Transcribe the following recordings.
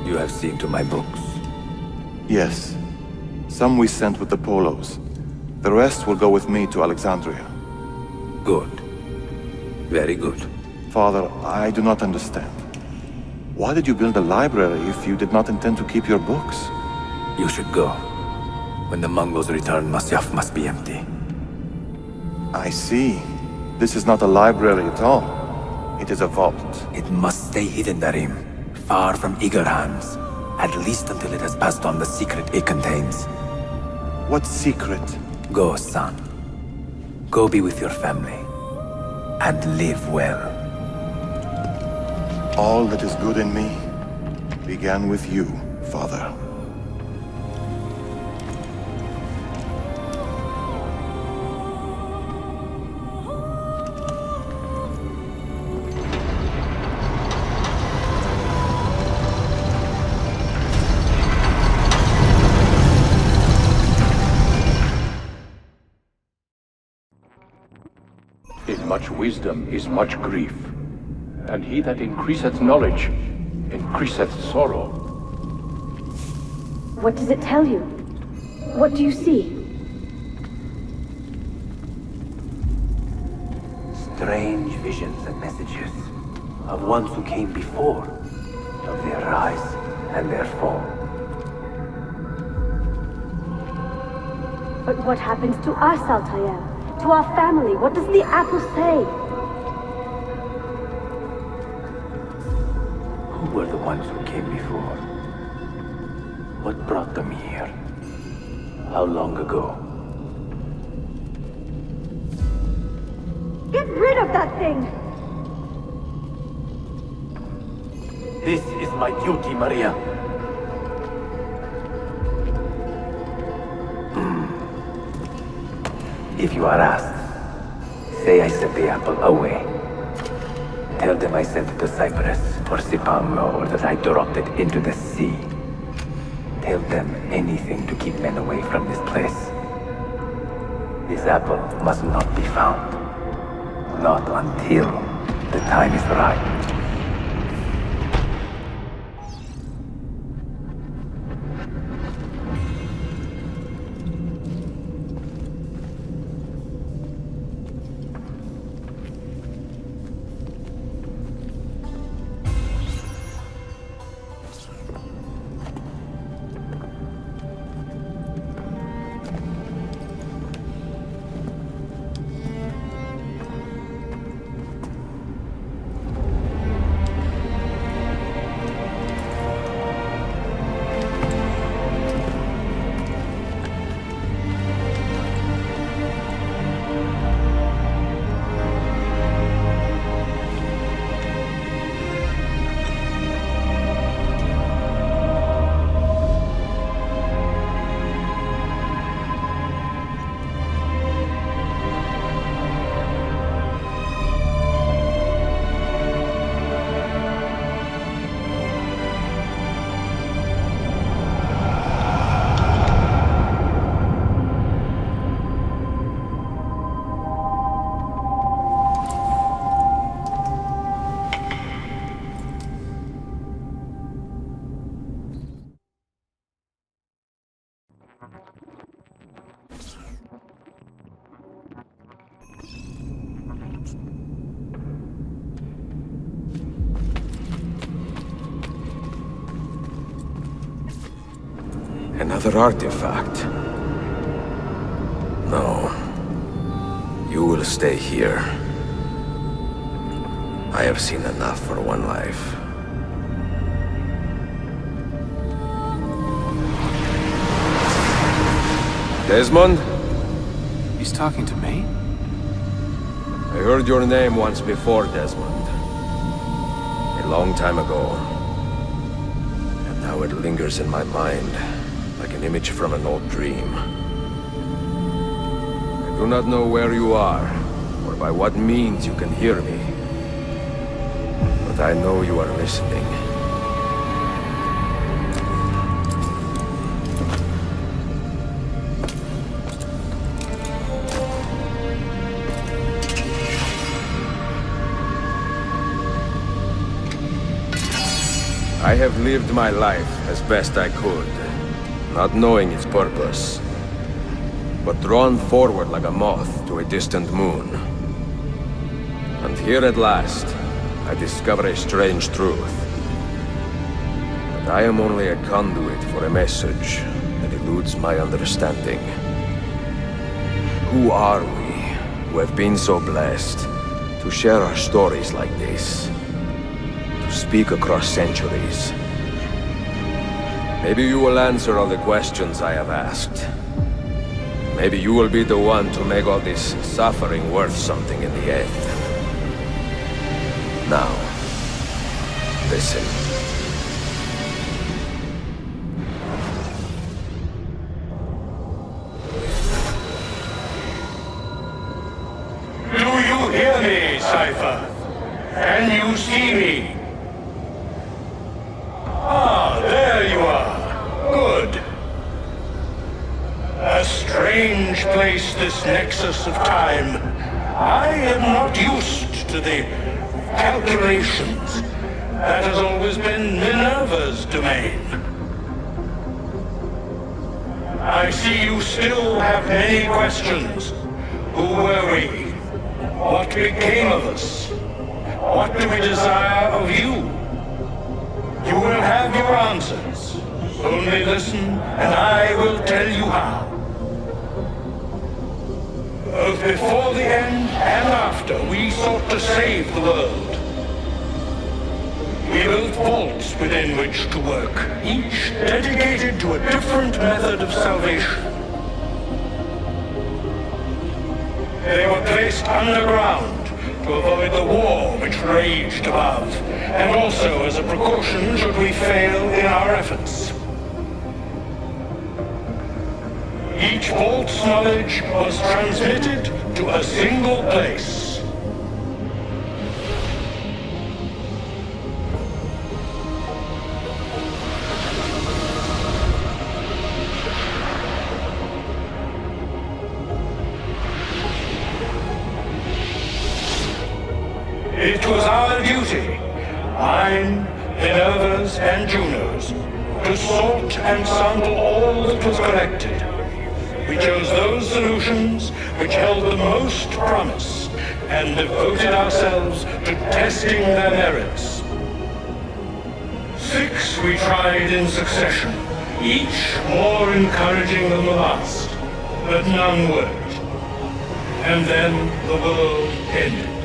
You have seen to my books. Yes. Some we sent with the Polos. The rest will go with me to Alexandria. Good. Very good. Father, I do not understand. Why did you build a library if you did not intend to keep your books? You should go. When the Mongols return, Masyaf must be empty. I see. This is not a library at all. It is a vault. It must stay hidden, Darim. Far from eager hands. At least until it has passed on the secret it contains. What secret? Go, son. Go be with your family. And live well. All that is good in me began with you, Father. In much wisdom is much grief, and he that increaseth knowledge increaseth sorrow. What does it tell you? What do you see? Strange visions and messages of ones who came before, of their rise and their fall. But what happens to us, Altaïr? To our family? What does the apple say? Who were the ones who came before? What brought them here? How long ago? Get rid of that thing! This is my duty, Maria. If you are asked, say I sent the apple away. Tell them I sent it to Cyprus or Cipango, or that I dropped it into the sea. Tell them anything to keep men away from this place. This apple must not be found. Not until the time is right. Another artifact. No. You will stay here. I have seen enough for one life. Desmond? He's talking to me? I heard your name once before, Desmond. A long time ago. And now it lingers in my mind, like an image from an old dream. I do not know where you are, or by what means you can hear me. But I know you are listening. I have lived my life as best I could, not knowing its purpose, but drawn forward like a moth to a distant moon. And here at last, I discover a strange truth. That I am only a conduit for a message that eludes my understanding. Who are we, who have been so blessed to share our stories like this? To speak across centuries? Maybe you will answer all the questions I have asked. Maybe you will be the one to make all this suffering worth something in the end. Now, listen. Do you hear me, Cypher? Can you see me? Ah, there you are. Good. A strange place, this nexus of time. I am not used to the calculations. That has always been Minerva's domain. I see you still have many questions. Who were we? What became of us? What do we desire of you? You will have your answers. Only listen, and I will tell you how. Both before the end and after, we sought to save the world. We built vaults within which to work, each dedicated to a different method of salvation. They were placed underground to avoid the war which raged above, and also as a precaution should we fail in our efforts. Each vault's knowledge was transmitted to a single place. It was our duty, mine, Minerva's, and Juno's, to sort and sample all that was collected. We chose those solutions which held the most promise, and devoted ourselves to testing their merits. 6 we tried in succession, each more encouraging than the last, but none worked. And then the world ended.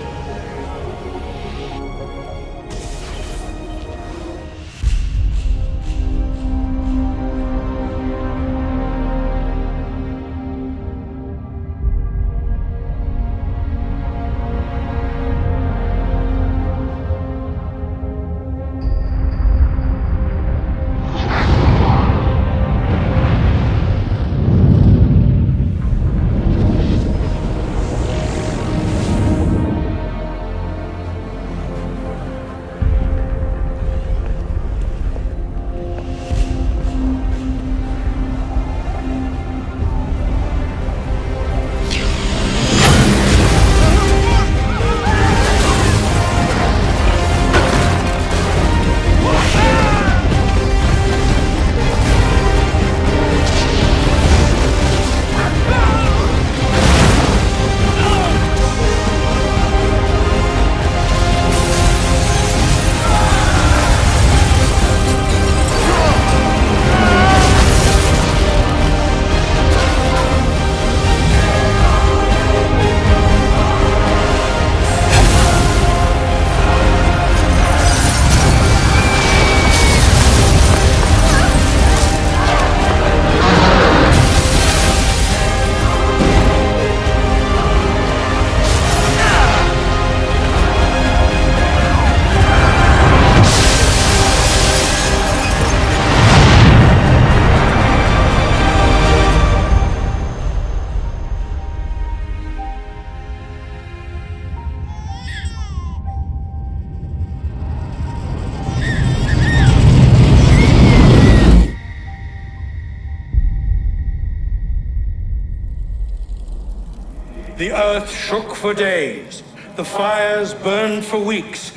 The earth shook for days, the fires burned for weeks,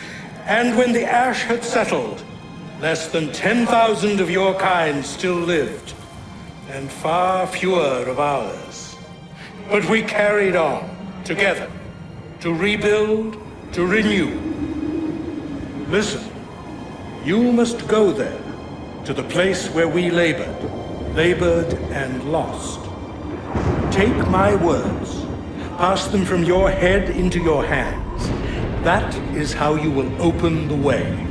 and when the ash had settled, Less than 10,000 of your kind still lived, and far fewer of ours. But we carried on, together, to rebuild, to renew. Listen, you must go there, to the place where we labored and lost. Take my words, pass them from your head into your hands. That is how you will open the way.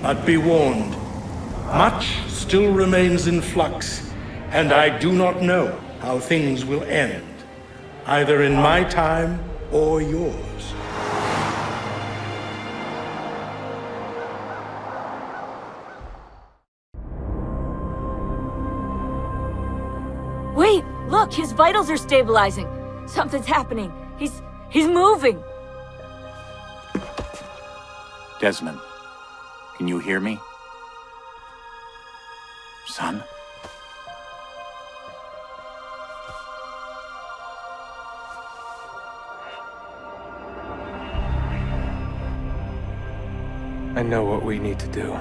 But be warned, much still remains in flux, and I do not know how things will end, either in my time or yours. Wait, look, his vitals are stabilizing. Something's happening. He's moving. Desmond, can you hear me? Son? I know what we need to do.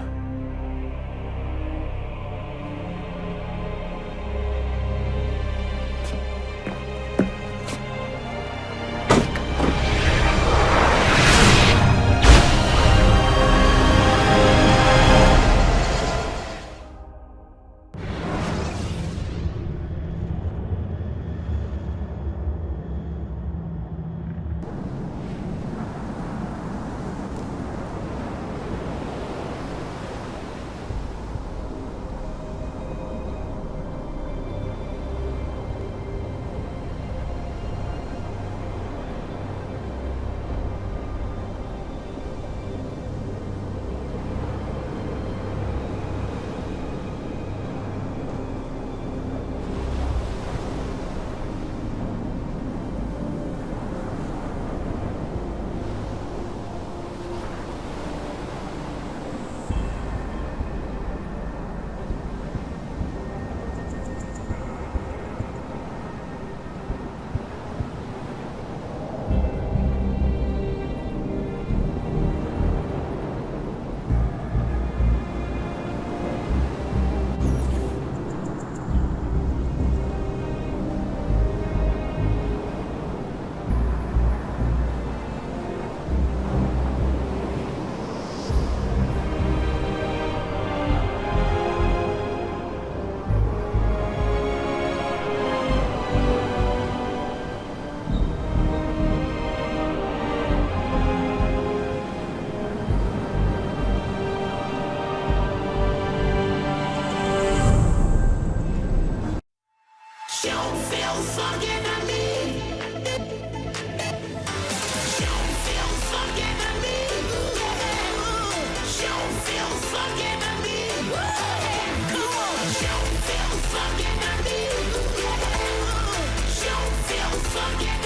Fucking